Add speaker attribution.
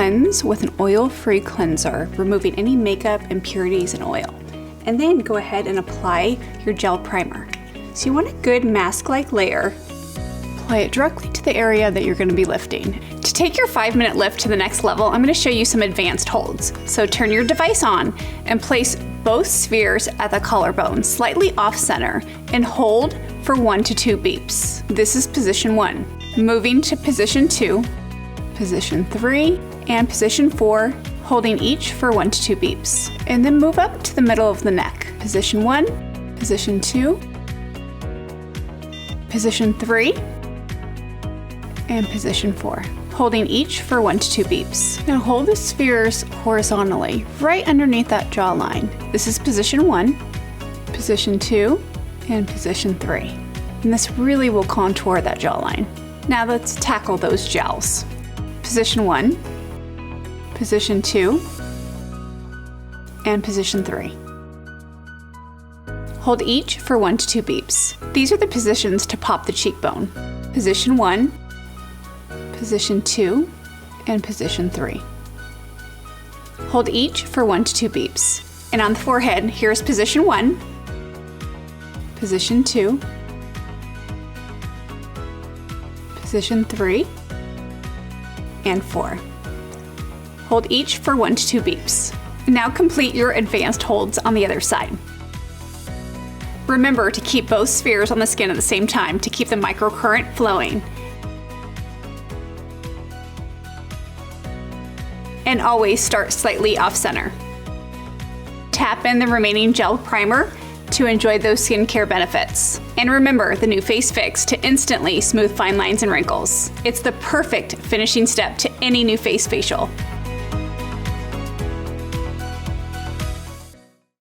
Speaker 1: Cleanse with an oil-free cleanser, removing any makeup, impurities, and oil. And then go ahead and apply your gel primer. So you want a good mask-like layer. Apply it directly to the area that you're going to be lifting. To take your 5-minute lift to the next level, I'm going to show you some advanced holds. So turn your device on and place both spheres at the collarbone, slightly off center, and hold for 1 to 2 beeps. This is position 1. Moving to position 2, position 3, and position 4, holding each for 1 to 2 beeps. And then move up to the middle of the neck. Position 1, position 2, position 3, and position 4, holding each for 1 to 2 beeps. Now hold the spheres horizontally, right underneath that jawline. This is position 1, position 2, and position 3. And this really will contour that jawline. Now let's tackle those gels. Position 1, position 2, and position 3. Hold each for 1 to 2 beeps. These are the positions to pop the cheekbone. Position 1, position 2, and position 3. Hold each for 1 to 2 beeps. And on the forehead, here's position 1, position 2, position 3, and 4. Hold each for 1 to 2 beeps. Now complete your advanced holds on the other side. Remember to keep both spheres on the skin at the same time to keep the microcurrent flowing. And always start slightly off center. Tap in the remaining gel primer to enjoy those skincare benefits. And remember the NuFACE Fix to instantly smooth fine lines and wrinkles. It's the perfect finishing step to any NuFACE facial.